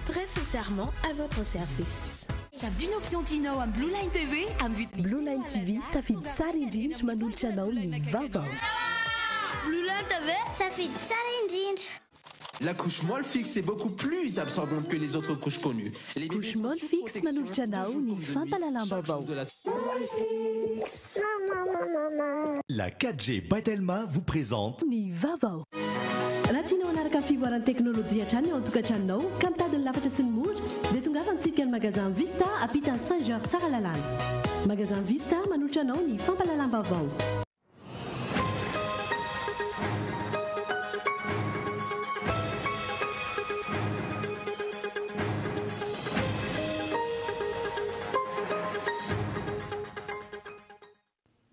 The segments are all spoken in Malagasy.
Très sincèrement, à votre service. Savy d'une option Tino à Blue Line TV Blue Line TV safidy tsara indrindra manolotra anao ny vaovao. Blue Line TV safidy tsara indrindra. La couche molle fixe est beaucoup plus absorbante que les autres couches connues. Les couche molle fixe manolotra anao ny fampalalam-baovao. La 4G Batelma vous présente ny vaovao. Raha tianao hanaraka fivoaran'ny teknôlôjia hatrany ao an-tokantranonao ka mitady ny lafatra sy ny mora dia tongavantsika ny magasin Vista apitan'ny Saint-Georges tsara lalàna. Magasin Vista manolotra anao ny fampalalam-baovao.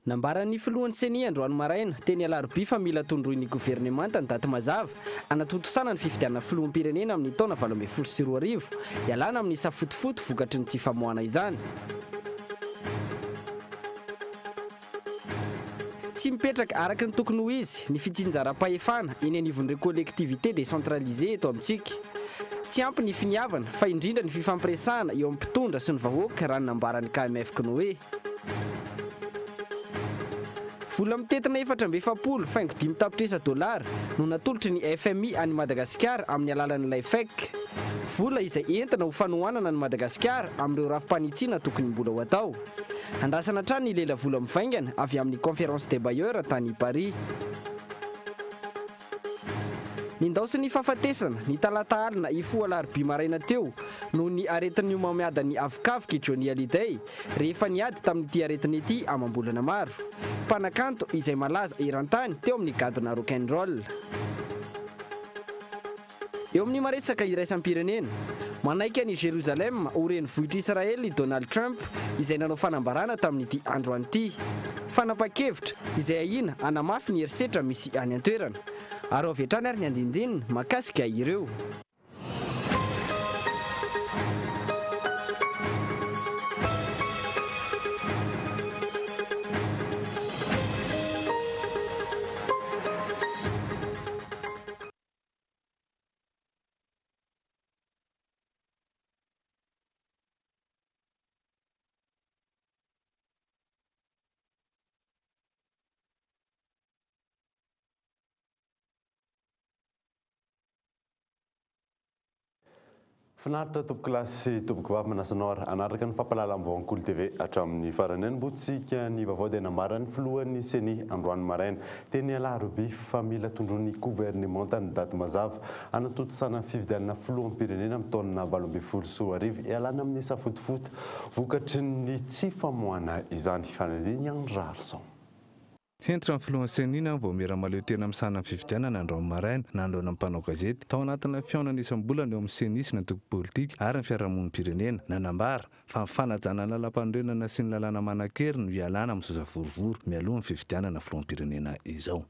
Nambaran'ny filohan'ny CENI androany maraina teny alarobia fa mila tondroin'ny gouvernemanta ny daty mazava anatontosana ny fifidianana filoham-pirenena amin'ny taona 2024 ialana amin'ny safotofoto vokatry ny tsy famoahana izany. Tsy mipetraka araka ny tokony ho izy ny fitsinjaram-pahefana eny anivon'ireo collectivité décentralisé eto amintsika. Tsy ampy ny finiavana fa indrindra ny fifampiresahana eo amin'ny mpitondra sy ny vahoaka raha ny nambaran'ny KMF Knoe. Vola mitetina 470 faingo 5 tapitrisa $, no natolotry ny FMI any Madagasikara amin'ny alalan'ilay FEC. Vola izay entina ho fanohanana ny Madagasikara amin'ireo rafim-panitsiana tokony mbola ho atao. Andrasana hatrany ny lela vola mivaingana avy amin'ny conférence des bailleurs tany Paris. Nindaosy ny fahafatesana ny talata alina ifo alarobia maraina teo no ny aretin'ny homamiada ny avokavoka Johnny Hallyday rehefa niady tamin'ity aretiny ity amam-bolana maro. Mpanakanto izay malaza eran-tany teo amin'ny gadona rock and roll. Eo amin'ny maresaka iraisam-pirenena, manaiky ny Jérusalem ho renivohitra Israely Donald Trump izay nanao fanambarana tamin'ity andro an'ity. Fanapa-kevitra izay ahina hanamafy ny herisetra misy any an-toerana. Ary avy hatrany ary ny andindinina makasika ireo. Finaritra tompoko lasy tompoko vavy manasanao anaraka ny fampalalam-baovao Ankolo TV hatramin'ny farany any botsika ny vaovao dia nambaran'ny filohan'ny CENI androany maraina teny alarobia fa mila tondron'ny gouvernemanta ny daty mazava anatotosana ny fifidianana filoham-pirenena amin'ny taona 2024 ialana amin'ny safotofoto vokatry ny tsy famoahana izany fanadiny Andra Arson. Centre influence CENI vao mera maleo tena misana fifidianana androany maraina nandroana mpanao gazety tao anatina fiaonana isam-bolana eo amin'ny CENI sy ny antoko politika ary ny fiarahamonim-pirenena nanambara fa mifanajana lalam-panorenana sy ny lalàna manan-kery no ialana amin'ny sozavorovory mialoha ny fifidianana filoham-pirenena izao.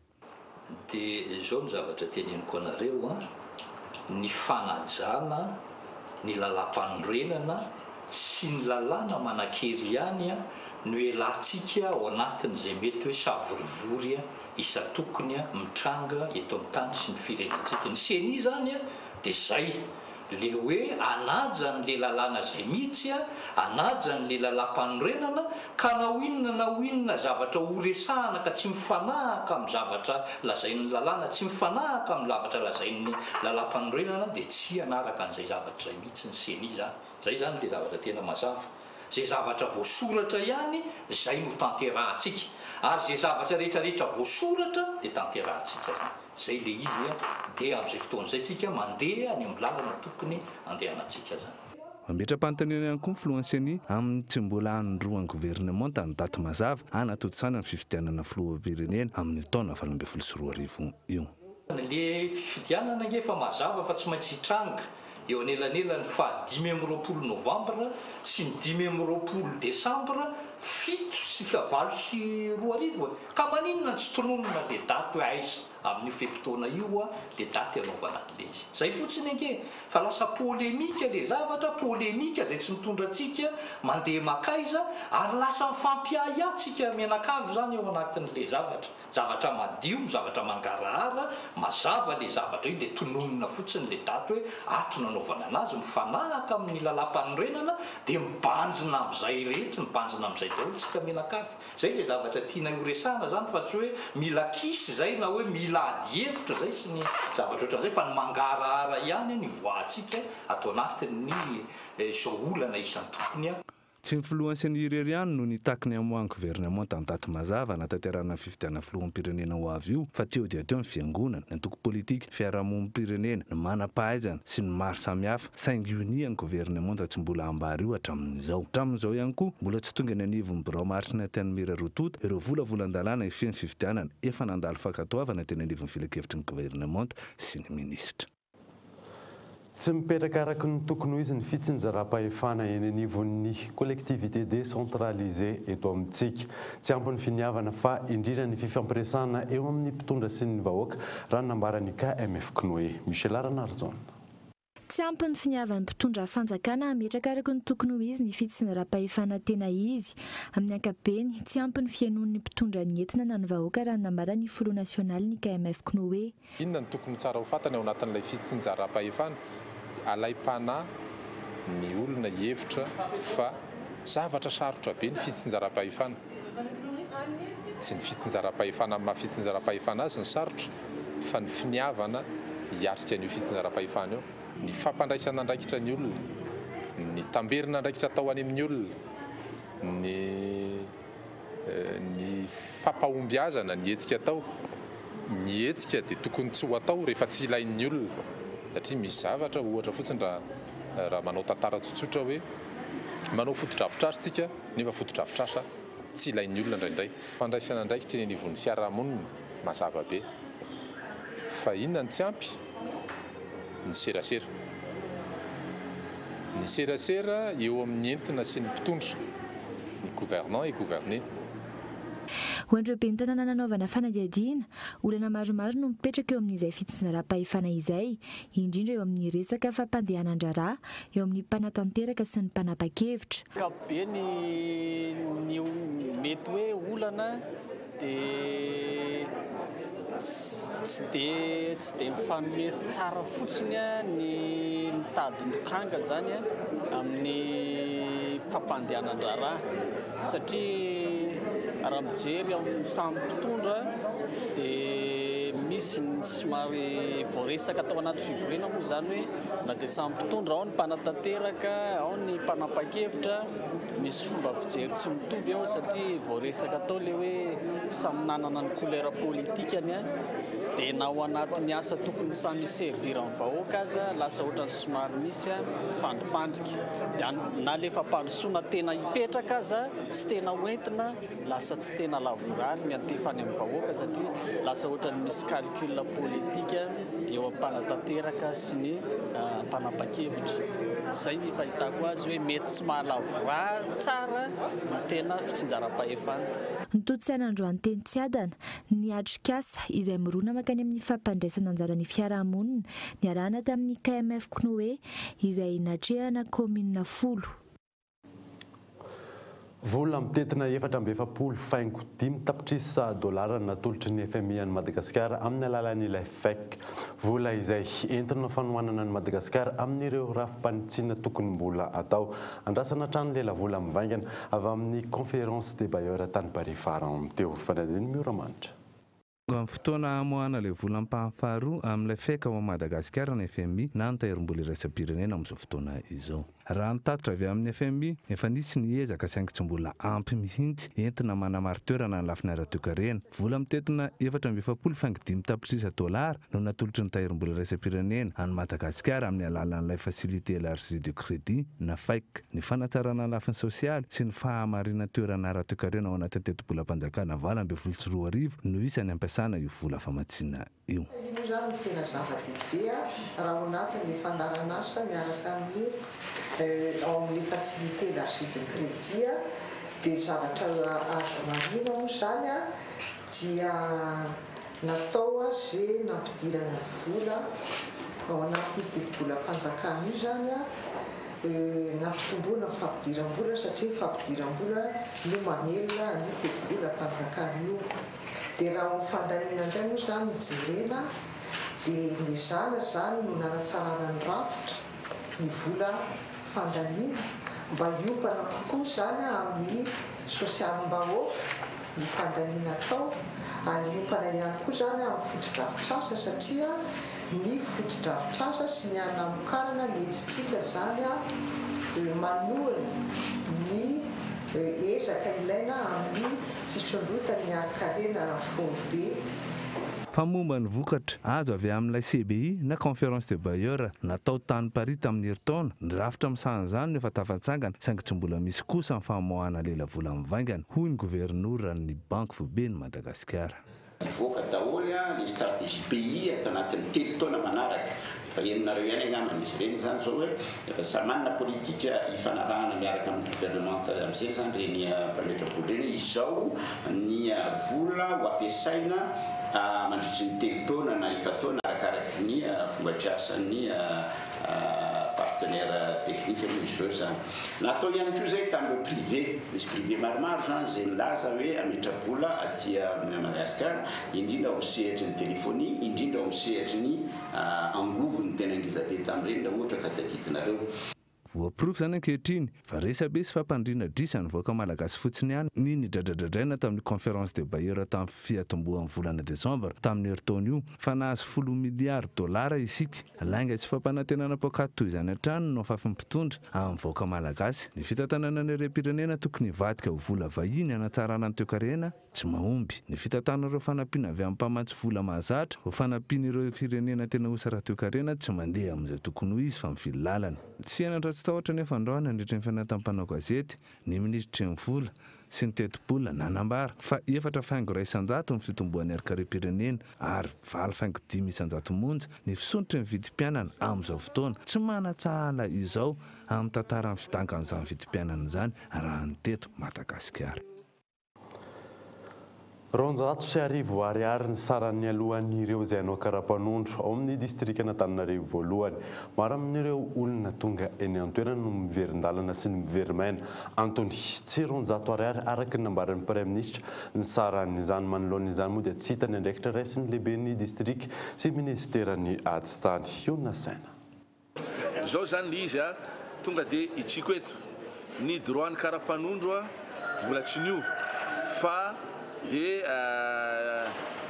Dia izao ny zavatra teneniko anareo ny fanajana ny lalam-panorenana sy ny lalàna manan-kery ihany no elantsika ao anatin'izay mety hoe savorovory isatokony mitranga eto amin'ny tany sy ny firenentsika. Ny CENI zany dia zay le hoe anaja n'le lalàna zay mihitsy anaja n'le lalam-panorenana ka na inona zavatra horesahana ka tsy mifanahaka amin'ny zavatra lazain'ny lalàna tsy mifanahaka amin'ny lavatra lazain'ny lalam-panorenana dia tsy anaraka an'izay zavatra zay mihitsy ny CENI zany. Zay zany le zavatra tena mazava. Zay zavatra voasoratra ihany zay no tanterahantsika ary zay zavatra rehetrarehetra voasoratra dia tanterahantsika zay le izy dia amin'izay fotoana izay tsika mandeha any amin'ny lalana tokony andehanantsika zany. Mametra-panontaniana ihany koa ny filohan'ny CENI amin'ny tsy mbola androan'ny gouvernemanta ny daty mazava anatotosana ny fifidianana filoham-pirenena amin'ny taona 2024 io. Le fifidianana ngefa mazava fa tsy maintsy hitranga eo anelanelany fa 5 novambra sy ny 5 desambra 7 sy 9 sy 2 ka maninona tsy tononona le daty hoe aiza amin'ny fepitoana io a le daty anaovana an'le izy zay fotsiny anke fa lasa polémika le zavatra polémika zay tsy mitondra atsika mandeha makaiza ary lasa mifampiahiatsika mianakavy zany eo anatin'le zavatra madio zavatra mangarahara mazava le zavatra io de tononona fotsiny le daty hoe ato nanaovana anazy mifanahaka amin'ny lalam-panorenana de mibanjina am'izay rehetra mibanjina am'izay daholo tsika mianakavy zay le zavatra tiana ioresana zany fa tsy hoe mila kisy zay na hoe mila adievitra zay sy ny zavatra ohatran'izay fa ny mangarahara ihany ny voatsika atao anatin'ny zao olana isan'ny tompony a tsy mifilohan'ny senireriany no nitakiny amoan gouvernement tandaty mazava natanterana fifidiana filoham-pirenena ho avy io fa teo dia teo ny fiangonana ny toko politika fiarahamonim-pirenena ny manam-pahaizana sy ny maro samihafa saingy uniany gouvernement da tsy mbola ambary io hatramin'izao ihany koa mbola tsy tonga ny anivon'ny birao maritry teny mira rotota ireo volavolalandalàna ifeny fifidianana efa nandalo fakatoavana teny anivon'ny filakevitry ny gouvernement sy ny ministra tsy mipetraka araky ny tokony ho izy ny fitsinjaram-pahefana eny anivon'ny collectivité décentralisée eto amintsika tsy ampy ny finiavana fa indrindra ny fifampiresana eo amin'ny mpitondra sy ny vahoaka raha nambarany KMF Knoe Michel Aranarjon. Tsy ampy ny finiavana mpitondra fanjakana ametraka araky ny tokony ho izy ny fitsinjaram-pahefana tena izy amin'ny ankapobeny tsy ampy ny fiainon'ny mpitondra ny entina na ny vahoaka raha nambarany Front National ny KMF Knoe. Inona ny tokony tsara ho fatana ao anatin'ilay fitsinjaram-pahefana alaim-panahy ny olona hevitra fa zavatra sarotra be ny fitsinjaram-pahefana tsy ny fitsinjaram-pahefana amin'ny fitsinjaram-pahefana azy ny sarotra fa ny finiavana hiatrika an'io fitsinjaram-pahefana io ny fampandraisana andraikitra ny olona ny tamberina andraikitra atao any amin'ny olona ny fampahombiazana ny hetsika atao ny hetsika dia tokony tsy ho atao rehefa tsy ilain'ny olona satria misy zavatra ohatra fotsiny raha manao tantara tsotsotra hoe manao fotodrafitrasa tsika nefa fotodrafitrasa tsy ilain'ny olona indraindray fandraisana andraikitra eny anivon'ny fiarahamonina mazava be fa inona ny tsy ampy ny serasera eo amin'ny entina sy ny mpitondra ny gouvernant et gouverné. Ho an'ireo ben'ny tanàna nanaovana fanadihadiana olana maromaro no mipetraka eo amin'izay fitsinjaram-pahefana izay indrindra eo amin'ny resaka fampandehanan-draharaha eo amin'ny mpanatanteraka sy ny mpanapa-kevitra. Ankapobeny ny mety hoe olana dia tsy dia mifanome tsara fotsiny ny mitady mikanga zany amin'ny fampandehanan-draharaha satria raha mijery amin'ny samy mpitondra dia misy ny somary voaresaka atao anaty fivoriana moa zany hoe na dia samy mpitondra ao ny mpanatanteraka ao ny mpanapa-kevitra misy fomba fijery tsy mitovy ao satria voaresaka atao le hoe samy nanana ny couleur politikany dia na ao anatin'ny asa tokony samy servir amin'ny vahoaka aza lasa ohatrany somary misy fandipandrika dia na le fampandrosoana tena hipetraka aza sy tena hoentina lasa tsy tena lavorary miantefany amin'ny vahoaka satria lasa ohatrany misy calcul politika eo amin'ny mpanatanteraka sy ny mpanapa-kevitra zay ny fahitako azy hoe mety tsy mahalavorary tsara no tena fitsinjaram-pahefana. Nitotsaina Androany teny Tsiadana ny atrikasa izay mirona makany amin'ny fampandraisana anjaran'ny fiarahamonina niarahana tamin'ny KMF Knoe izay natrehana commune 10. Vola mitetina 4.750 tapitrisa dolara natolotry ny FMI any Madagasikara amin'ny alalan'ilay FEC. Vola izay entina fanohanana ny Madagasikara amin'ireo rafim-panitsiana tokony mbola atao. Andrasana hatrany lela vola mivaingana avy amin'ny conférence des bailleurs tany Barifara teo fanadiny Mioramanitra. Amin'ny fotoana amoahana ilay vola faharoa amin'ilay FEC ao Madagasikara ny FMI na ny tahirim-bola iraisam-pirenena amin'izao fotoana izao. Raha nitatitra avy amin'ny FMI efa nisy ny ezaka saingy tsy mbola ampy mihitsy entina manamary toerana ny lafiny ara-toe-karena. Vola mitetina 4.750 tapitrisa dolara no natolotry ny tahirim-bola iraisam-pirenena any Madagasikara amin'ny alalan'ilay facilité élargie de crédit na FEC, ny fanatsarana lafiny sosialy sy ny fahamarina toerana ara-toe-karena ao anatin'ny teti-bolam-panjakana 2024 no isan'ny ampiasana io vola famatsiana io. Io zany tena zava-dehibe raha ao anatin'ny fandaran'asa miaraka amin'ny ao amin'ny facilité élargie de crédit dia zavatra azo marina moa zany dia natao zay nampidirana ny vola ao anatin'ny telo-bolam-panjakana io zany nampitomboana fampidiram-bola satria fampidiram-bola no mamelona ny telo-bolam-panjakana io. Dia raha fandaniana indray moa zany mijerena dia ny zana zany no nanatsarana ny rafitra ny vola fandaniana mba hiompana kokoa zany amin'ny sosialim-bahoaka ny fandaniana atao ary hiompana ihany koa zany amin'ny fotodrafitrasa satria ny fotodrafitrasa sy ny anamokarana meditsika zany manohana ny ezaka ilaina amin'ny fisondrotany akarena fobe. Fa momba ny vokatra azo avy amin'ilay CBI na conférence de bailleur natao tany Paris tamin'ny herintaona ny rafitra misahan zany no efa tafatsangana saingy tsy mbola misy kosa ny famoahana lela vola mivaingana hoy ny gouverneur ny banque foben'ny Madagasikara. Ivoaka daholo ny stratégie pays atao anatin'ny telo taona manaraka fa enonareo ihany angamba izy ireny zany zao hoe efa samanana politika ifanarahana miaraka amin'ny gouvernement amin'izay zany reny mpametra-vola reny izao ny vola ho ampiasaina mandritry ny telo taona na efataona arakaraky ny fomba piasan'ny partenaire technique izy ireo zany. Natao ihany koa zay tamin'ireo privé, misy privé maromaro zany zay nilaza hoe ametra-bola aty Madagasikara, indrindra ao sehatra ny telefonia, indrindra ao sehatra ny angovony tena ngizabeta amin'ireny raha ohatra ka taditinareo. Voaporofo zany ankehitriny fa resabe sy fampandriana drisa ny voaka malagasy fotsiny ihany ny dradradradraina tamin'ny conférence de bailleur tamin'ny fiatombohan'ny volana Desambra tamin'ny herintaona io fa nahazo $10 miliardy isika. Lainga tsy fampanantenana pôkaty toy izany hatrany no fafimpitondra amin'ny voaka malagasy. Ny fitantanana ny rem-pirenena tokony hivadika ho vola vahiny hanatsarana ny toe-karena tsy mahomby. Ny fitantanareo fanampiana avy amin'ny mpamatsy vola mahazatra ho fanampian'ireo firenena tena ho sara toe-karena tsy mandeha amin'izay tokony ho izy fa mivily lalana. Tsy tsy ohatra nefa androana nandritra ny fianatampana gazety ny ministry ny vola sy ny teti-bola nanambara fa 4 faingo 100 ny fitomboan'ny arika-rem-pirenena ary 4 faingo 500 monja ny fisondrotra ny vidim-pianana amin'izao fotoana tsy manatsahala izao amin'ny tantaran'ny fidangan'izany vidim-pianana izany raha ny teto Madagasikara. Ronjato sy arivo ariary ny saran'ny alohan'ireo izay hanao karapanondro ao amin'ny distrika Antananarivo voalohany. Maro amin'ireo olona tonga eny an-toerana no miverin-dalana sy ny miverimaina antony tsy ronjato ariary araka ny nambaran'ny Prime Ministre ny saran'izany manoloana izany moa dia tsy hita ny andraikitra raisin'ny lehiben'ny distrika sy ministeran'ny ady tany Iona Saina. Zao zany le izy tonga dia itsiko eto ny droit-ny karapanondro mbola tsy niova fa dia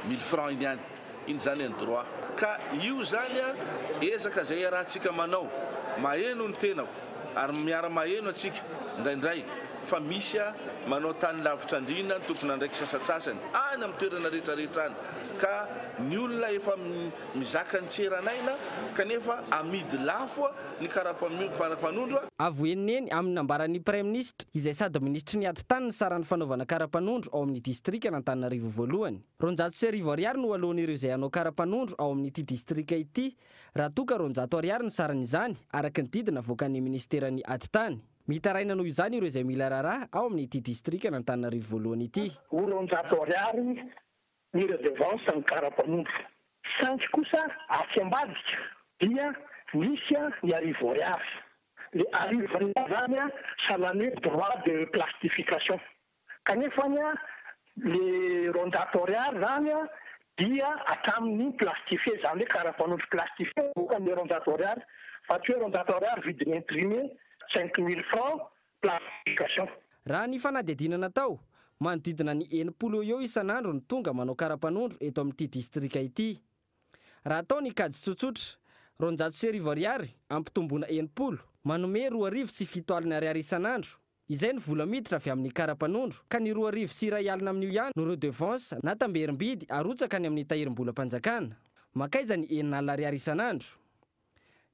1000 francs iny ihany iny zany ny droit ka io zany ezaka zay arahantsika manao maheno ny tenako ary miara maheno atsika indraindray fa misy manao tany lavitra andrina ny tompona andraiky sasatsasany any amin'ny toerana rehetrarehetra any ka ny olona efa mizaka ny tseranaina kanefa amidy lafo ny karapanondro. Avoeniny amin'ny nambaran'ny Prime Ministre izay sady ministry ny ady tany ny saran'ny fanaovana karapanondro ao amin'ny distrika Antananarivo voalohany. Ronjato sy arivo ariary no alohan'ireo izay hanao karapanondro ao amin'ity distrika ity raha toka ronjato ariary ny saran'izany araka ny didina voakan'ny ministeran'ny ady tany. Mitaraina noho izany ireo izay mila raharaha ao amin'ity distrika Antananarivo voalohany ity. Ronjato ariary ny redevance ny karapanondro. Sanky kosa aty ambadika dia misy ny arivo ariary. Le arivo ariary zany salane droit de plastification. Kanefa le ronjato ariary zany dia hatramin'ny plastifie zany hoe karapanondro plastifie vokan'ny ronjato ariary fa tsy hoe ronjato ariary vidiny imprimé 5000 francs plastification. Raha ny fanadidinana tao manodidina ny 90 eo isan'andro ny tonga manao karapanondro eto amin'ity distrika ity. Raha atao ny kajy tsotsotra ronjato sy arivo ariary ampitomboana 90 manome 2,7 ariary isan'andro. Izay ny vola miditra avy amin'ny karapanondro ka ny 2,1 alina amin'io ihany no redevance na tamberim-bidy arotsaka ny amin'ny tahirim-bola-panjakana. Makaiza ny 9 ariary isan'andro.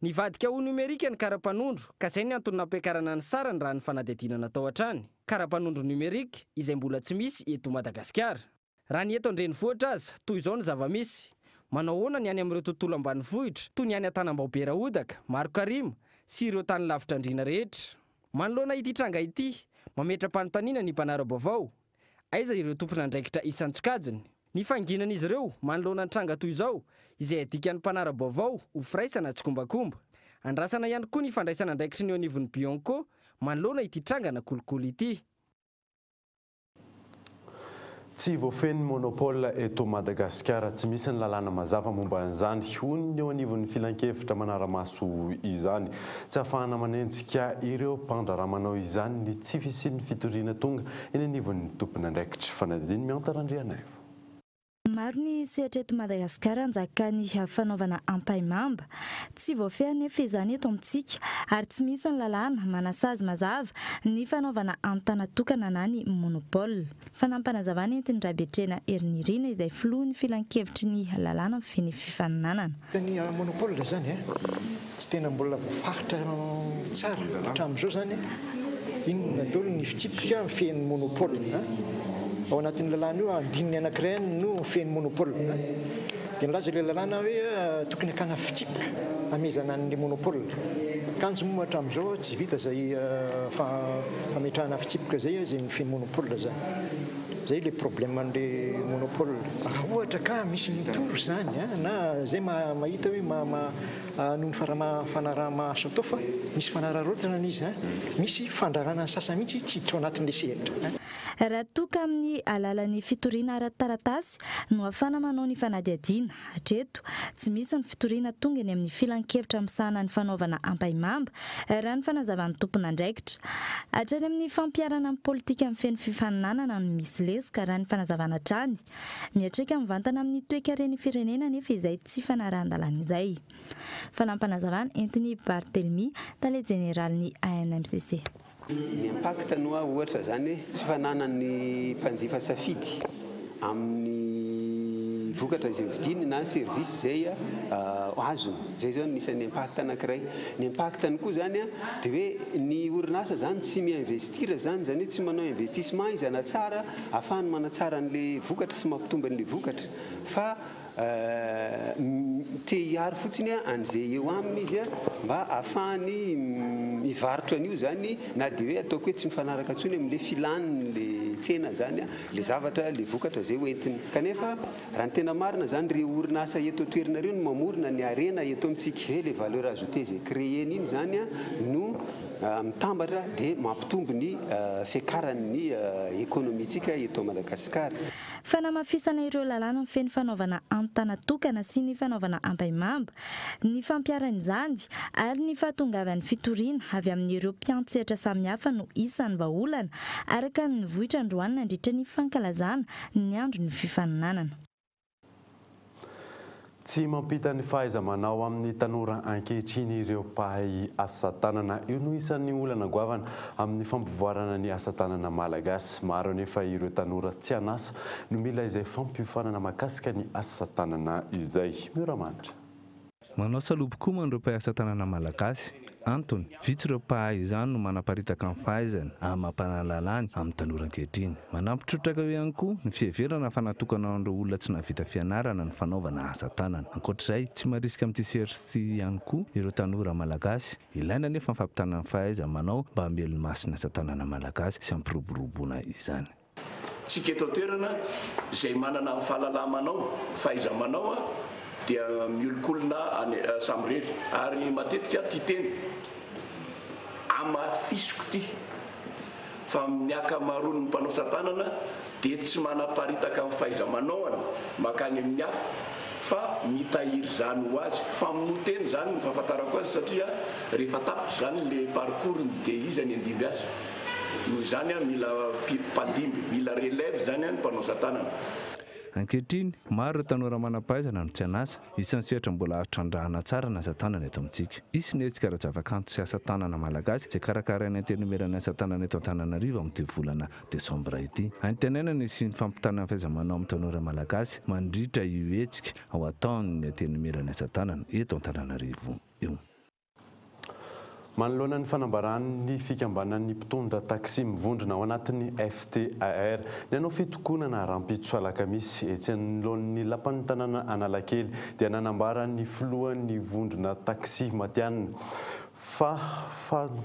Ny vadika ho numerika ny karapanondro ka zay ny antony nampiakarana ny sarany raha ny fanadidinana tao hatrany. Karapanondro numerika izay mbola tsy misy eto Madagasikara. Raha ny eto an-drenivohitra aza toy izao ny zava-misy. Manao hoana ny any amin'ireo tontolo ambanivohitra toy ny any Antanambaobera Odaka, Marokarima sy ireo tany lavitra andrina rehetra. Manoloana ity tranga ity mametra-panontaniana ny mpanara-baovao. Aiza ireo tompon'andraikitra isan-tsokajiny? ny fanginan'izy ireo manoloana ny tranga toy izao izay adika ny mpanara-baovao ho firaisana tsy kombakomba. Andrasana ihany koa ny fandraisana andraikitry ny anivon'ny Bianco manoloana ity trangana kolikoly ity. Tsy voafen'ny monopole eto Madagasikara tsy misy ny lalàna mazava momba an'izany hoy ny eo anivon'ny filan-kevitra manara-maso izany. Tsy ahafahana manenjika ireo mpandraraha manao izany ny tsy fisian'ny fitoriana tonga eny anivon'ny tompony andraikitra. Fanadiny miantarandrianaivo. Maro ny sehatra eto Madagasikara anjakany fanaovana ampaimamba tsy voafehany efa izany eto amintsika ary tsy misy ny lalàna manasazy mazava ny fanaovana antanatokana na ny monopole. Fanampanazavana entiny Rabetrena Erinirina izay filohan'ny filan-kevitry ny lalàna feny fifaninanana. Ny monopole zany tsy tena mbola voafaritra tsara hatramin'izao zany inona daholo ny fitsipika feny monopole ao anatin'ny lalàna io andininy anankiray no feny monopole dia nilaza ilay lalàna hoe tokony hakana fitsipika amezana an'ilay monopole. Kanjo moa hatramin'izao tsy vita zay fametrahana fitsipika zay zay feny monopole zany. Zay ilay problème an'ilay monopole. Raha ohatra ka misy mitoro zany na zay mahita hoe noho ny fanaraha-maso atao fa misy fanaraha-rotrana n'izy misy fandrarana sasa mihitsy tsy hiditra ao anatin'ilay sehatra. Raha toka amin'ny alalan'ny fitoriana ara-taratasy no ahafana manao ny fanadihadiana. Hatreto tsy misy ny fitoriana tonga eny amin'ny filan-kevitra misahana ny fanaovana ampaimamba raha ny fanazavan'ny tompony andraikitra. Hatrany amin'ny fampiarana amin'ny politika amin'ny feny fifaninanana no misy lesoka raha ny fanazavana hatrany. Miatrika mivantana amin'ny toe-karen'ny firenena nefa izay tsy fanarahan-dalàna izay. Fanampanazavana entiny Barthelemy, tale jeneralin'ny ANMCC. Ny impact no ohatra zany tsy fananany mpanjifa safidy amin'ny vokatra izay vidiny na service zay azony. Zay zao nisan'ny impact anankiray. Ny impactany koa zany dia hoe ny orinasa zany tsy miinvestira zany hoe tsy manao investissement izy anatsara ahafahany manatsara an'ilay vokatra sy mampitomba an'ilay vokatra fa te hiaro fotsiny an'izay eo aminy izy mba ahafahany mivarotra an'io zany na dia hoe ataoko hoe tsy mifanaraka ntsony amin'ilay filaniny tsena zany le zavatra le vokatra zay hoentiny. Kanefa raha ny tena marina zany re orinasa eto toerana reo no mamorona ny arena eto amintsika ve le valeur ajoutée zay créeny iny zany no mitambatra dia mampitombo ny fiakaran'ny économitsika eto Madagasikara. Fanamafisana ireo lalàna feny fanaovana antanatokana sy ny fanaovana ampaimamba, ny fampiaran'izany ary ny fahatongavan'ny fitoriana avy amin'ireo mpiantsehatra samihafa no isan'ny vahaolana araka ny vohitra androany nandritra ny fankalazana ny andro ny fifaninanana. Tsy mampita ny fahaiza-manao amin'ny tanora ankehitriny ireo mpahay asa tanana. Io no isan'ny olana goavana amin'ny fampivoarana ny asa tanana malagasy. Maro anefa ireo tanora tsy anasa no mila izay fampiofanana mahakasika ny asa tanana izay. Mioramanitra. Manao saloboko moa ireo mpahay asa tanana malagasy. Antony, vitsy ireo mpahay izany no manaparitaka amin'ny fahaizany amin'ny mampanalalany amin'ny tanora ankehitriny. Manampitrotraka eo ihany koa ny fiheverana fanatokana an'ireo olona tsy navita fianarana ny fanaovana asa tanana. Ankoatr'izay, tsy marisika amin'ny tiseritsy ihany koa ireo tanora malagasy. Ilaina nefa fampitana ny fahaiza-manao mba hamelony masina asa tanana malagasy sy hampiroboroboana izany. Tsika eto toerana izay manana fahalalam-manao, fahaiza-manao dia miolokolona samy rery ary matetika ty teny amafisiko ty fa ny akamaroan'ny mpanao asa tanana dia tsy manaparitaka amin'ny fahaiza-manaoany makany amin'ny hafa fa mitahiry zany ho azy fa minoteny zany ny fahafantarako azy satria rehefa tapitra zany le parcours-ny dia izy any andimby azy noho izany mila mpandimby mila relève zany ny mpanao asa tanana. Ankehitriny, maro ireo tanora manam-pahaizana no tsy anasa, isan'ny sehatra mbola ahatrandrahana tsara ny asa tanana eto amintsika. Isy ny hetsika ara-javakanto sy asa tanana malagasy izay karakaraina antenimera asa tanana eto Antananarivo amin'ity volana desambra ity. Antenainana sy ny fampitana fahaiza-manao amin'ny tanora malagasy mandritra io hetsika ao ataony antenimera asa tanana eto Antananarivo io. Manoloana ny fanambarany fikambanan'ny mpitondra taxi mivondrona ao anatin'ny FTAR ny hanao fitokonana rampitso alakamisy etsy anoloan'ny lapan'ny tanàna Analakely dia nanambara ny filohan'ny vondrona taxi matianina fa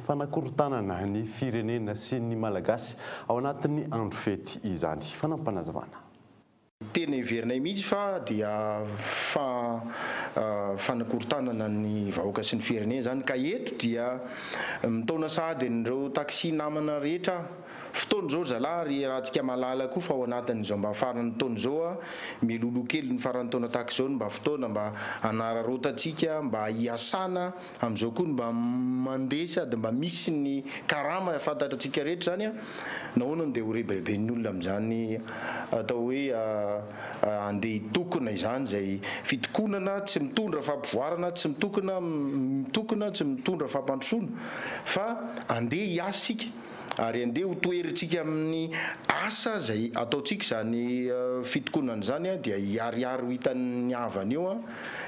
fanakorontanana ny firenena sy ny malagasy ao anatin'ny andro fety izany. Fanampanazavana. tena iverinay mihitsy fa dia fanakorontanana ny vahoaka sy ny firenena zany ka eto dia mitaona sady nireo taxi namana rehetra fotoana zao zalahy raha tsika malala koa fa ao anatin'izao mba farany taona zao milolo kely ny farany taona tahaka zao mba fotoana mba anararotatsika mba hiasana am'izao koa mba mandeha sady mba misy ny karama fantatratsika rehetra zany nahoana dia ho rebaiben'ny olona am'izany atao hoe andeha hitokona izany zay fitokonana tsy mitondra fampivoarana tsy mitokona tsy mitondra fampandrosoana fa andeha hiasika ary andeha ho toeritsika amin'ny asa zay ataotsika zany fitokonana zany dia hiariary ho hitan'ny havany eo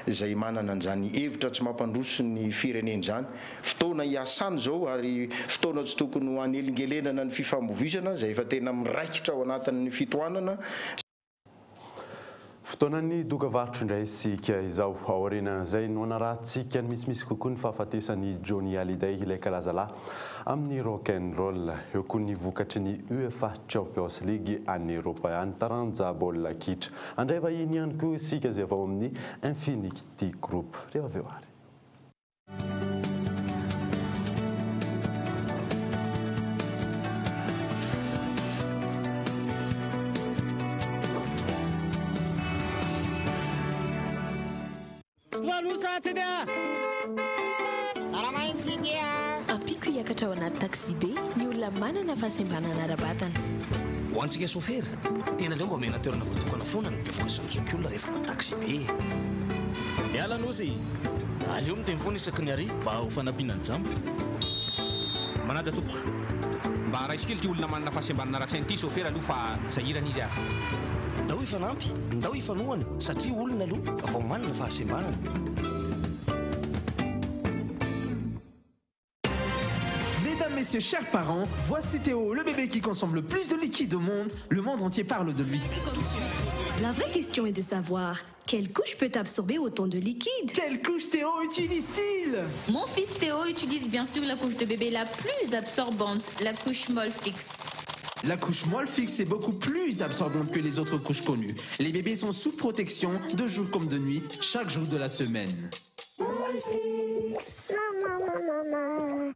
zay manana an'izany hevitra tsy mampandroso ny firenena zany fotoana hiasany zao ary fotoana tsy tokony ho anelingelenana ny fifamovisana zay efa tena miraikitra ao anatin'ny fitohanana. Fotoana ny dokavarotra indray sika izao aorianan'izay no anarahantsika ny misimisy kokoa ny fahafatesany Johnny Hallyday ilay kalazalahy amin'ny rock and roll eo koa ny vokatry ny UEFA Champions League any Européenne taranja baolina kitra andray vahiny ihany koa isika izay avao amin'ny Infinity Group rehefa avy eo ary. Ampiko hiakatra ao anaty taxi be ny olona manana fahasembanana ara-batana. Ho antsika sofera tena leo mba omena toerana voatokana foana ny mpivoaka sy nitsoky olona rehefa na taxi be. Miala nosy aleo miteny foana isaky ny ary mba ho fanampiana ny jambo. Manaja tompoko mba raisokely ty olona manana fahasembanana ra-tsainy ty sofera aloha fa sahirana izy ary. Ndao ifanampy ndao ifanohana satria olona aloha vao manana fahasembanana. Messieurs, chers parents, voici Théo, le bébé qui consomme le plus de liquide au monde. Le monde entier parle de lui. La vraie question est de savoir, quelle couche peut absorber autant de liquide? Quelle couche Théo utilise-t-il? Mon fils Théo utilise bien sûr la couche de bébé la plus absorbante, la couche molle fixe. La couche molle fixe est beaucoup plus absorbante que les autres couches connues. Les bébés sont sous protection de jour comme de nuit, chaque jour de la semaine. Molle fixe, maman.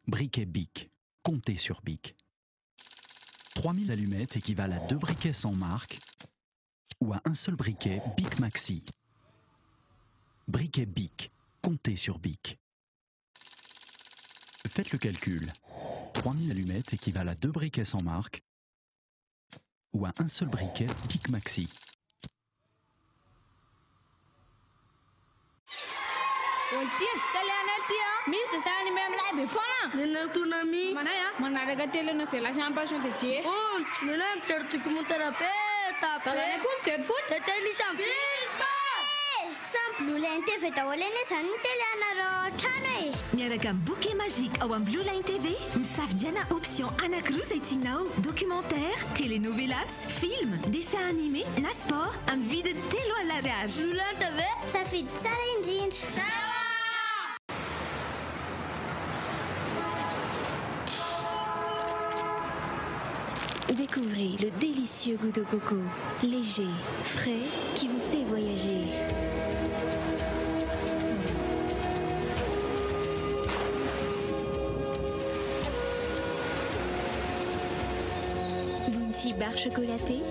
Briquet Bic. Comptez sur Bic. 3000 allumettes équivalent à 2 briquets sans marque ou à un seul briquet Bic Maxi. Briquet Bic. Comptez sur Bic. Faites le calcul. 3000 allumettes équivalent à 2 briquets sans marque ou à un seul briquet Bic Maxi. Mr. Sani même là befana. Nena tunami. Mana ya? Mana daga tele na fela champa son tesi. Oh, nena certo como terapeuta. Tala kun terfut. Teteli champi. Blue Line TV taolene san tele anaro chane. Miaraka bouquet magique au Blue Line TV. Msafdiana option anakru etinao, documentaire, telenovelas, film, dessin animé, la sport, un vide telo à la rage. Blue Line TV, ça fait challenge. Découvrez le délicieux goût de coco, léger, frais, qui vous fait voyager. Bounty barre chocolatée,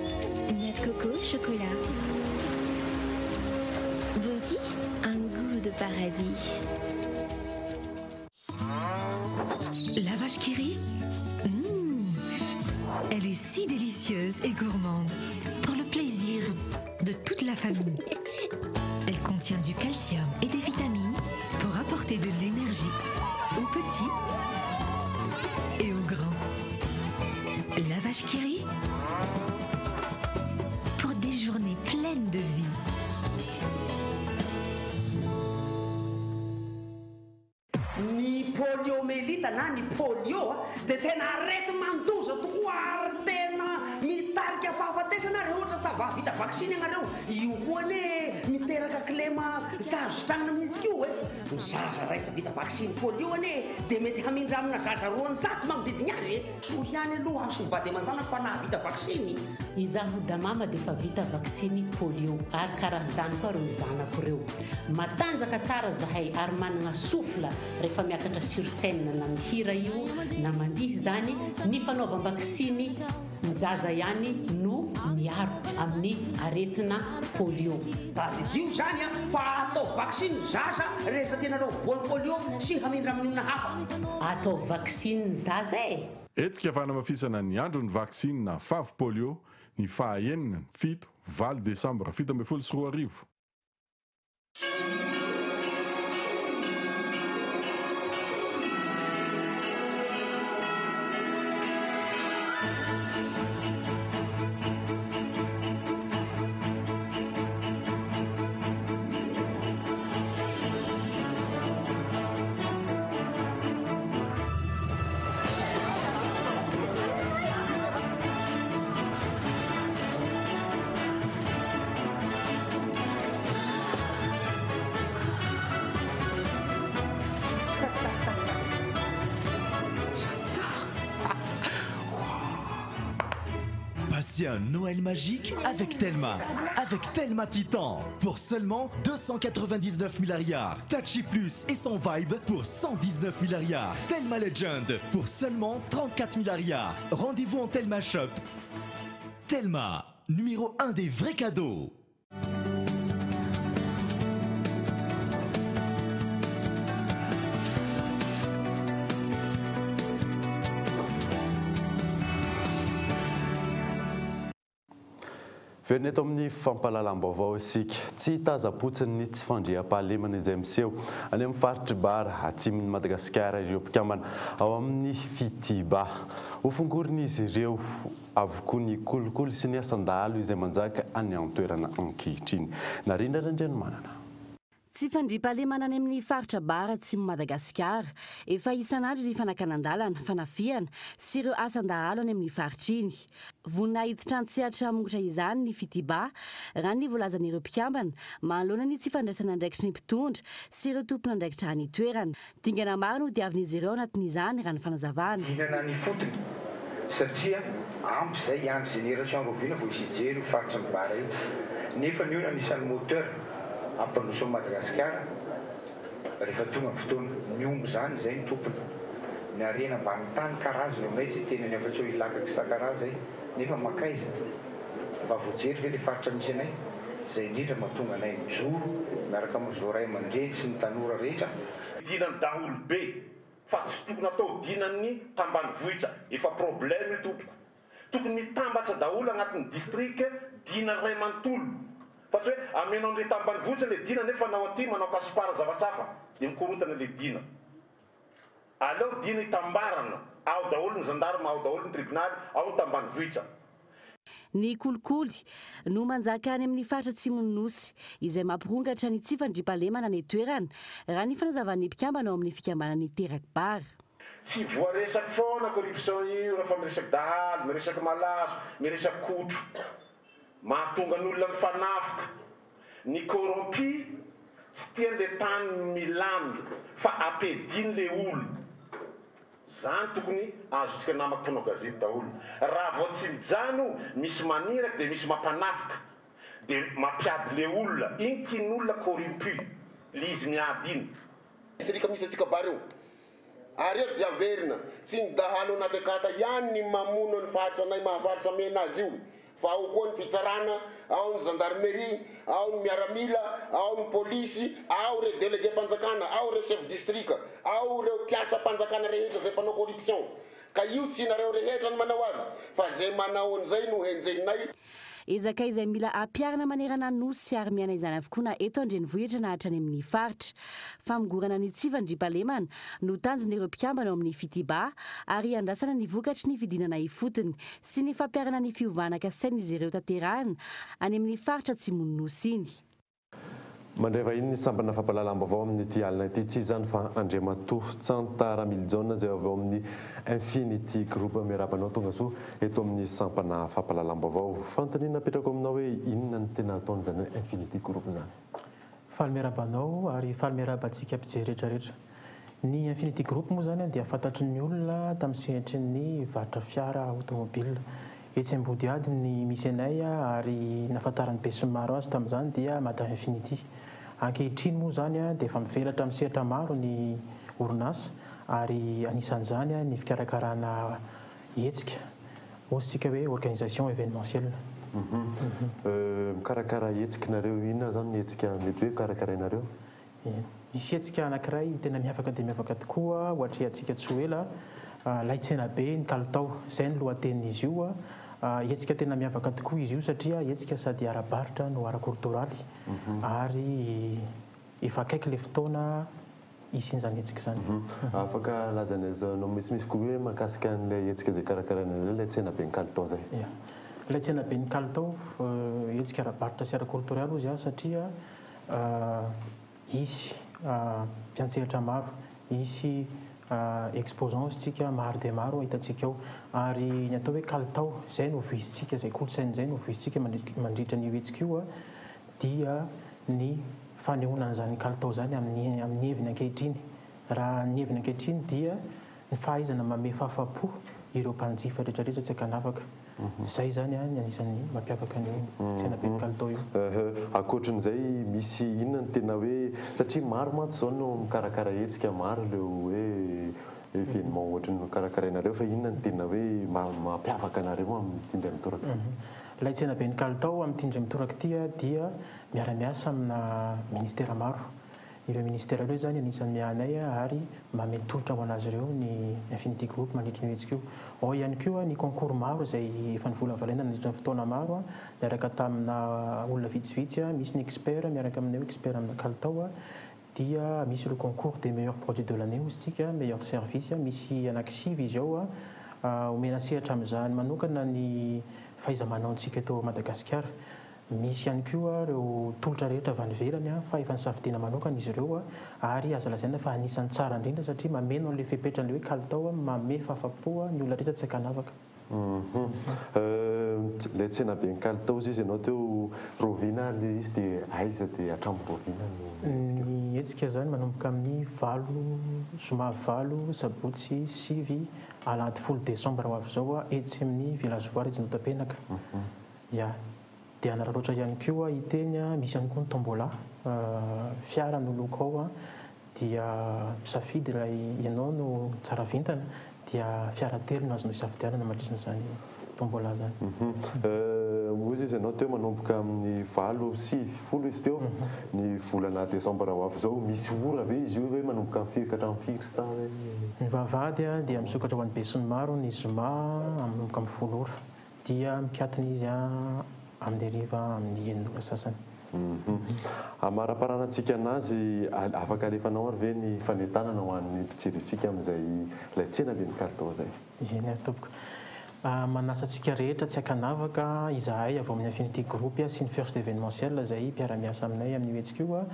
noix de coco, chocolat. Bounty, un goût de paradis. La vache qui rit. Elle est si délicieuse et gourmande, pour le plaisir de toute la famille. Elle contient du calcium et des vitamines pour apporter de l'énergie aux petits et aux grands. La vache qui rit, pour des journées pleines de vie. Ni poliomyélite na ni polio de tena arety mandoza tokoa ary tena mitarika fahafa afatesanareo ohatra sava vita vaksiny anareo io koa ne miteraka klema tsy azo tranona mihitsy kio ny zaza raisa vita vaksiny polio ane dia mety hamindra amina zaza roany zato magnodidiny azy soa ihany aloha azo mivady aman-janaka fa nahavita vaksiny izaho da mama dia fa vita vaksiny polio ary karaha zany koa reo zanako reo matanjaka tsara zahay ary manana sofla rehefa miakatra sur scène na mihira io na mandihy zany ny fanaovam-vaksiny mizaza ihany no miaro amin'ny aretina polio vadidio zany a fa atao vaksiny zaza rehefa tenareo voany polio sy hamindra amin'ny olona hafa atao vaksiny zaza e etika fanamafisana ny andro ny vaksiny na favy polio ny fahaenina ny 7 desambra 2024 Passez un Noël magique avec Telma. Avec Telma Titan pour seulement 299 milliards. Tachi Plus et son Vibe pour 119 milliards. Telma Legend pour seulement 34 milliards. Rendez-vous en Telma Shop. Telma, numéro 1 des vrais cadeaux. Verina eto amin'ny fampahalalam-baovao isika tsy tazapotsiny ny tsy fandriam-pahalemana izay miseho any amin'ny faritry bara atsimon'ny Madagasikara ireo mpikambana ao amin'ny Fitiba. Hofongorina izy ireo avokoa ny kolikoly sy ny asandalo izay manjaka any amin'ny toerana ankehitriny. Narindra Randrianomanana. Tsy fandriam-pahalemana any amin'ny faritra bara atsimon'ny Madagasikara efa isan'andro ny fanakanandalana, fanafiana sy ireo asan-dahalo any amin'ny faritra iny. Vonina hiditra an-tsehatra mongotra izany ny Fitiba raha ny voalazan'ireo mpikambana manoloana ny tsy fandraisana andraikitry ny mpitondra sy ireo tompon'andraikitra any toerana. Dingana maro no diavin'izy ireo anatin'izany raha ny fanazavana. Dinana ny fotony satria ampy izay ihany génération roviana vao isijery io faritra amin'ny bara io. Nefa ny io anisan'ny moteur ampandroso Madagasikara rehefa tonga ny fotoana miombo zany izay ny tompony ny arena ambany tany karaza eo aminay tsy tenany afa-tsy hoe ilaka kisakaraza nefa makaiza mba voajery ve le faritra misy anay izay indrindra mahatonga anay mijoro miaraka amin'izao ray aman-dreny sy ny tanora rehetra dinany daholo be fa tsy tokony atao dinany tambanivohitra efa problème tompoko tokony mitambatsa daholo agnatin'ny district dina ray amantolo fa tsy hoe amenao an'le tambanivohitra le dina nefa nao aty manao kasipara zavatsafa dia mikorotana le dina aleo dina hitambarana ao daholo ny gendarme ao daholo ny tribunaly ao ny tambanivohitra. Ny kolikoly no manjaka any amin'ny faritra atsimon'ny nosy izay mampirongatra ny tsy fandriam-pahalemana ny toerana raha ny fanazavan'ny mpikambana ao amin'ny fikambanany Terakbara. Tsy voaresaky foana corruption io rehefa miresaky dahalo, miresaky malazo, miresaky kotro. Mahatonga n'olona mifanafoka. Ny corrompi tsy tian'le tany milamy fa ampediny le olo. Zany tokony azontsika namaka mpanao gazety daholo. Raha vao tsy mijano misy maniraky dia misy mampanafoka dia mampiady le olona. Igny tian'olona corrompu le izy miady iny. Sirika misy atsika bara io. Areo dia verina tsy ny dahalo anaty akata ihany ny mamono ny fahatsa anay mahafaritra mena azy io. Fa ao koa ny fitsarana, ao ny gendarmerie, ao ny miaramila, ao ny polisy, ao ireo délégué mpanjakana, ao ireo chef district, ao ireo mpiasa mpanjakana rehetra izay mpanao corruption. Ka io tsy nareo rehetra ny manao azy, fa zay manao an'izay no henjenay. Ezaka izay mila ampiarana manerana nosy ary miana izany avokoa na eto andrenivohitra na hatrany amin'ny faritra. Famigorana ny tsy fandriam-pahalemana no tanjon'ireo mpikambana ao amin'ny Fitiba ary andrasana ny vokatry ny fidinana ifotony sy ny fampiarana ny fiovanaka sain'izy ireo tanterahana any amin'ny faritra atsimon'ny nosy iny. mandreva iny ny sambana fampalalam-baovao amin'ity alina ity tsy izany fa Andriamatoa Tsantara Miljon zay avy ao amin'ny Infinity Group miarabanao tonga soa eto amin'ny sampana fampalalam-baovao. Fanontaniana apetrako aminao hoe inona ny tena ataony zany Infinity Group zany? Faly miarabanao ary faly miarabantsika mpijery rehetrarehetra. Ny Infinity Group moa zany dia fantatry ny olona tamin'ny sehatry ny varotra fiara automobile. Etsy ambody ady ny misy anay ary nafantarany be sy maro azy tamin'izany dia Madame Infinity. Ankehitriny moa zany dia efa mivelatra amin'ny sehatra maro ny orinasa ary anisan'izany ny fikarakarana hetsika ohatsika hoe organisation événementielle. Mikarakara hetsikinareo inona zany ny hetsika mety hoe karakarainareo? Misy hetsika anankiray tena miavaka dia miavaka tokoa ohatra antsika tsy ho ela laitsena be ny kalitao izay ny lohatenin'izy io. Hetsika tena miavaka tokoa izy io satria hetsika sady ara-baritra no ara-kortoraly ary efa akaiky le fotoana isin'izany hetsika zany. Afaka lazanao misimisy koa hoe mahakasika an'ilay hetsika izay karakarainareo ilay tsena be ny kalitao zay? Ilay tsena be ny kalitao hetsika ara-baritra sy ara-kortoraly izy satria isy mpiantsehatra maro, isy exposant tsika maro dia maro hitantsika ao ary ny atao hoe kalitao izay no voizintsika izay kolontsaina izay no voizintsika mandritra ny hetsika io dia ny fanehoanan'izany kalitao zany amin'ny heviny ankehitriny. Raha ny heviny ankehitriny dia ny fahaizana manome fahafa-po ireo mpanjifa rehetrarehetra tsy hakanavaka. Izay zany ny anisan'ny mampiavaka ny tsena be ny kalitao io. Ankoatran'izay misy inona ny tena hoe satria maro mantsy zao no mikarakara hetsika maro leo hoe événement ohatra ny karakarainareo fa inona ny tena hoe mampiavaka anareo amin'ny tindray mitoraka? Ilay tsena be ny kalitao amin'ny tindray mitoraka ity dia miara-miasa amina ministera maro. Ireo ministera ireo zany anisan'ny miahanay ary mametolotra ho anazy ireo ny Infinity Group mandritra ny hetsika io. Ao ihany koa ny concours maro izay efa nivola valaina nandritra ny fotoana maro miaraka tamina olona vitsivitsy. Misy ny expert miaraka aminay expert amina kalitao dia misy le concours des meilleurs produits de l'année ozintsika meilleur service. Misy anankisivy izy ao omena sehatra amin'izany manokana ny fahaiza-manaontsika eto Madagasikara. Misy ihany koa ireo tolotra rehetra avy any ivelany fa efa nisafidiana manokana izy ireo ary aza lazaina fa anisan'ny tsara indrindra satria mameno an'ilay fepetrany hoe kalitao manome fahafa-po ny olona rehetra tsy hakanavaka. Ilay tsena be ny kalitao izy ianao teo Rovina izy dia aiza dia hatramin'ny Rovina ny hetsika zany manomboka amin'ny zoma 8 sabotsy 9 alahady 10 Desambra ho avy izao etsy amin'ny villageoire etsy Notapenaka. Dia anaraloatra ihany koa iteny misy ihany koa ny tombola fiara no loko ao dia misafidy raha ianao no tsara vintana dia fiara telo no azonao isafidianana mandritra izany tombola zany. Ozy izy ianao teo manomboka amin'ny 9 sy 10 izy teo ny volana Desambra ho avy izao misy ora ve izy io hoe manomboka amin'ny firy ka hatramin'ny firy sa ny vavahady dia misokatra ho an'ny be sy ny maro ny zoma manomboka amin'ny 10 ora dia mikatona izy amin'ny riva amin'ny enina sasany. Amara-paranantsika anazy afaka alefanao ary ve ny fanentanana ho an'ny mpijerentsika amin'izay ilay tsena be ny kalitao zay? Eny tompoko. Manasa antsika rehetra tsy hakanavaka izahay avy amin'ny Infinity Group sy ny first événementiel izay mpiara-miasa aminay amin'ny hetsika io.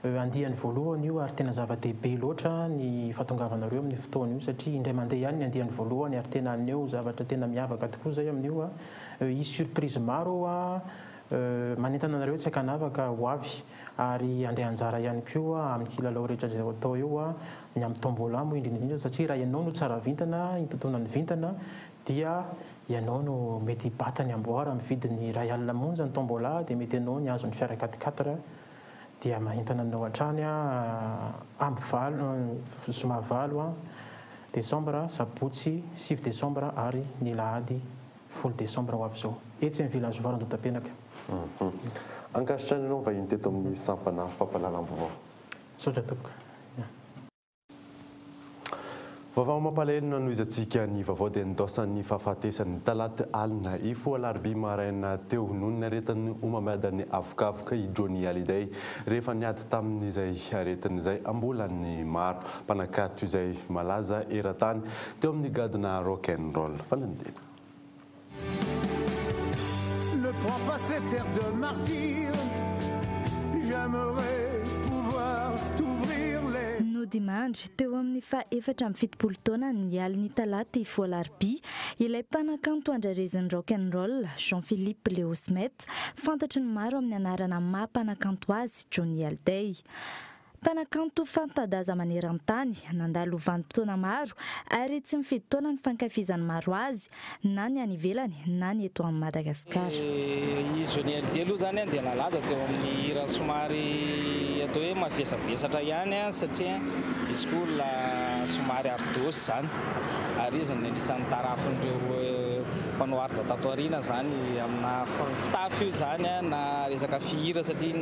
Andiany voalohany io ary tena zava-dehibe loatra ny fahatongavanareo amin'ny fotoana io satria indray mandeha ihany ny andiany voalohany ary tena aneo zavatra tena miavaka tokoa zay amin'io. Isy surprise maro manentana anareo tsy hakanavaka ho avy ary andray anjara ihany koa amin'ny kilalao rehetra izay atao eo ny amin'ny tombola moa indrindra satria raha ianao no tsara vintana itontona ny vintana dia ianao no mety batany amboara amin'ny vidiny ray alina monja ny tombola dia mety ianao ny azo ny fiara 4x4 dia mahentana anao hatrany amin'ny zoma 9 Desambra sabotsy 9 Desambra ary ny lahady 10 Desambra ho avy izao etsy amin'ny villageoire Notapenaka. Ankasitrany ianao vahiny teto amin'ny sampana fampalalam-baovao. Saotra tompoko. Vaovao mampalahelo noho izantsika ny vaovao dia nidaosan'ny fahafatesan'ny talaty alina ifo alarobia maraina teo noho ny aretin'ny homamiadan'ny avokavoka i Johnny Hallyday rehefa niady tamin'izay aretin'izay ambolan'ny maro mpanakato izay malaza eran-tany teo amin'ny gadona rock and roll. Fanandina. Ne prends pas cette terre de martyr, j'aimerais Fodimandry teo amin'ny fa-770 taona nialy ny talata Voalaribia ilay mpanakanto andrarezin'ny rock and roll Jean-Philippe Léo Smet, fantatry ny maro amin'ny anarana maha-mpanakanto azy Johnny Hallyday. Mpanakanto fantadaza maneran-tany, nandalo vanim-potoana maro ary tsy mifidy taona ny fankafizany maro azy na ny any ivelany na ny eto amin'ny Madagasikara. I Johnny Hallyday aloha zany dia nalaza teo amin'ny hira somary atao hoe mavesabesatra ihany satria izy koa olona somary ardosy zany ary izy anisan'ny tarafin'ireo mpanao arda tato aoriana zany amina fitafy io zany na resaka fihira satria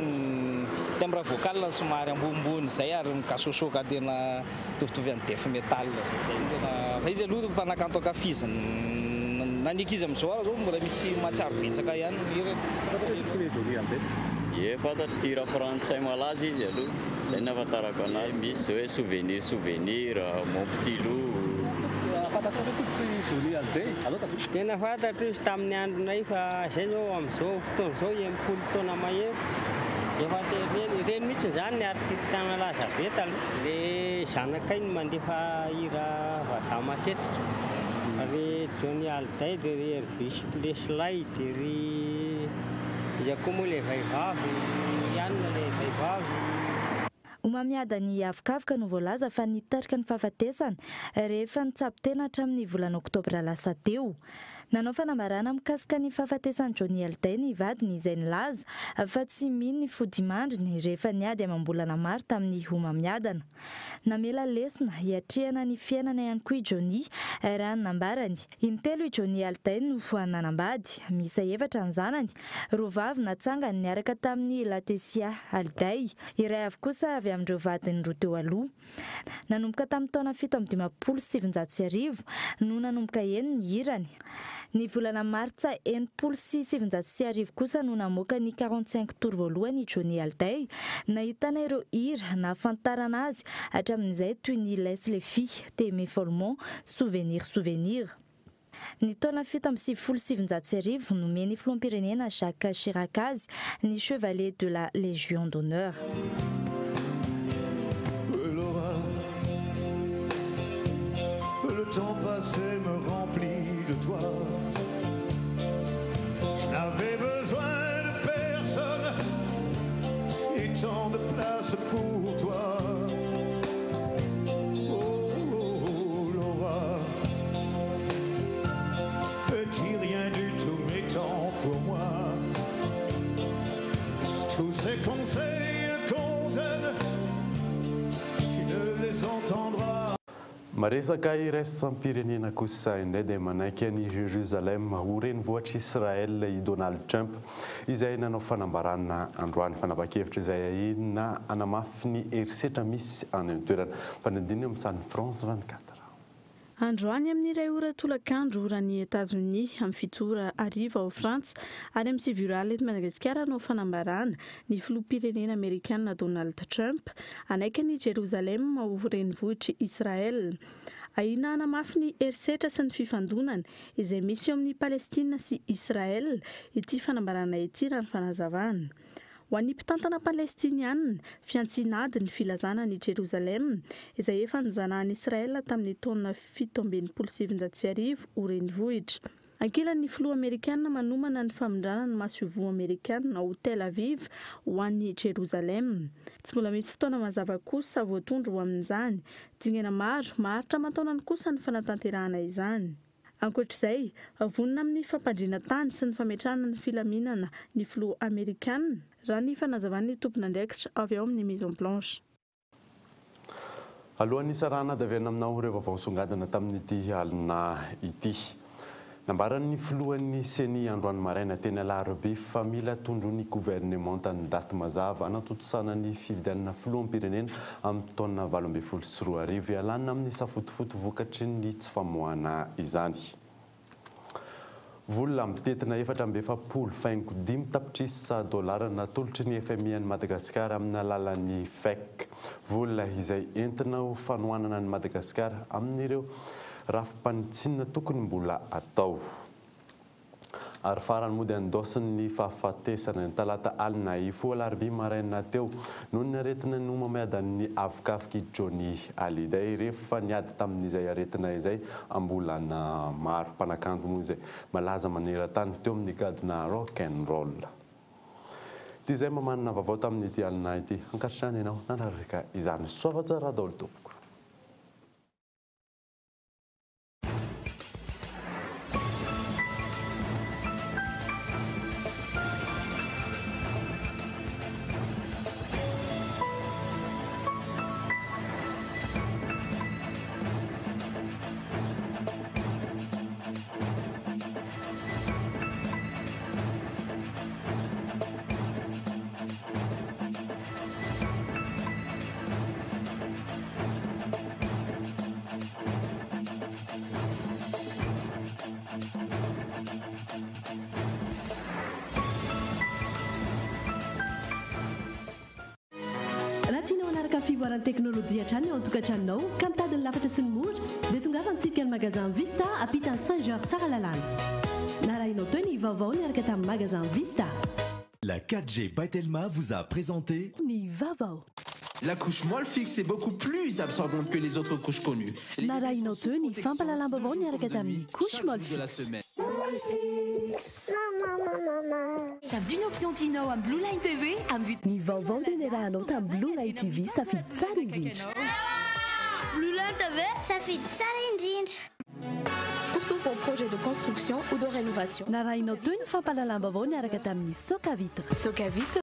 timbre vocal somary ambonimbony zay ary mikasosoka tena tovitovy amin'ny death metal zay tena fa izy aloha mpanakanto ankafiziny nanika izy amin'izao ary zao mbola misy matsiaro betsaka ihany hira. Ie fantatro hira frantsay malaza izy aloha zay nahafantarako anazy misy hoe souvenir mon petit loup. Tena fantatro izy tamin'ny andronay fa zay zao amin'izao fotoana zao 30 taona mahery efa reny mihitsy zany ny artiste nalaza be taloha le zanakay no mandefa hira vazaha matetika ry Johnny Hallyday dia ry Elvis Presley dia ry izy koa moa le vaivavy ihany le vaivavy. Omamiada ny avokavoka no voalaza fa nitarika ny fahafatesana rehefa nitsabo tena hatramin'ny volana oktobra lasa teo. Nanao fanambarana mikasika ny fahafatesany Johnny Hallyday ny vadiny izay nilaza fa tsy mino ny Fodimandry rehefa niady amam-bolana maro tamin'ny omamiadana. Namela lesona hiatrehana ny fiainana ihany koa i Johnny raha ny nambarany. Intelo i Johnny Hallyday no nanambady, misa 7 ny zanany, roavavy natsangany niaraka tamin'ny Latecia Hallyday, iray avy kosa avy amin'ireo vadiny roa teo aloha. Nanomboka tamin'ny taona 1770 no nanomboka eny ny hirany. Ny volana martsa 1770 kosa no namoaka ny 45 tour voalohany Johnny Hallyday, nahitana ireo hira nahafantarana azy hatramin'izay toy ny Laisse les filles, T'aimer follement, Souvenir. Ny taona 1770 nomeny filoham-pirenena Jacques Chirac azy ny chevalier de la Légion d'honneur. Le temps passé me remplit de toi. Je n'avais besoin de personne et tant de place pour toi. Oh, Laura, petit rien du tout, mais tant pour moi. Tous ces conseils qu'on donne, tu ne les entendras. Maresaka iraisam-pirenena kosa indray dia manaiky any Jérusalem ho renivohitra Israel i Donald Trump izay nanao fanambarana androany fanapa-kevitra izay na anamafy ny herisetra misy any amin'ny toerana fanadininy amin'ny sany France 24. Androany amin'ny iray ora tolakandro oran'ny États-Unis amin'ny fitsora ariva ao Frantsa ary amin'ny siviraly eto Madagasikara no fanambarana ny filoham-pirenena Amerikanina Donald Trump anaiky ny Jérusalem ho renivohitry Israel. Ahina anamafy ny herisetra sy ny fifandonana izay misy eo amin'ny Palestina sy Israel ity fanambarana ity raha ny fanazavana. Ho an'ny mpitantana palestiniana, fiantsinady ny filazana ny Jérusalem izay efa nizanahany Israel tamin'ny taona 1770 ho renivohitra. Ankilan'ny filoha Amerikanina manomana ny famindrana ny masovo Amerikanina ho Tel Aviv ho an'ny Jérusalem. Tsy mbola misy fotoana mazava kosa voatondro ho amin'izany, dingana maro maharitra mataonany kosa ny fanatanterahana izany. Ankoatr'izay, vonina amin'ny fampandriana tany sy ny fametrahana ny filaminana ny filoha Amerikanina raha ny fanazavan'ny tompon'andraikitra avy ao amin'ny Maison Blanche. Alohan'ny sarana davena aminao ireo vaovao songadina tamin'ity alina ity. Nambaran'ny filohan'ny seny androany maraina teny alarobia fa mila tondron'ny gouvernemanta ny daty mazava anatotosana ny fividianana filoham-pirenena amin'ny taona 2024 ialana amin'ny safotofoto vokatry ny tsy famoahana izany. Vola mitetina 450 tapitrisa dolara natolotry ny FMI any Madagasikara amin'ny alalan'ny FEC. Vola izay entina ho fanohanana ny Madagasikara amin'ireo rafim-panitsinina tokony mbola atao. ary farany moa dia andosiny ny fahafatesana ny talata alina ifoa alarobia maraina teo noho ny aretina no mamiadan'ny avokafika Johnny Hallyday rehefa niady tamin'izay aretina izay ambolana maro mpanakanto moa izay malaza maneran-tany teo amin'ny gadona rock and roll. Ty izay mamanana vaovao tamin'ity alina ity ankatrany ianao nanaraka izany soava tsara daholo tompoko. Fivoaran'ny teknôlôjia hatrany ao an-tokantranonao ka mitadiny lafatra sy ny mora dia tongava mitsidika ny magasin Vista ampitany Saint-Georges tsara lalàna. Narahinao teo ny vaovao niaraka tamin'ny magasin Vista. La 4G by Telma vous a présenté Ni Vavao. La couche molle fixe est beaucoup plus absorbante que les autres couches connues. Narahinao teo ny fampalalam-bavao niaraka tamin'ny couche molle fixe. Savent d'une option Tino à Blue Line TV à but. Ni vaovao dia niarahanao tamin'ny Blue Line TV safidy tsara indrindra. Blue Line TV safidy tsara indrindra. Pour tous vos projets de construction ou de rénovation. Narahinao teo ny fampalalam-bavao niaraka tamin'ny Soka Vitre. Soka Vitre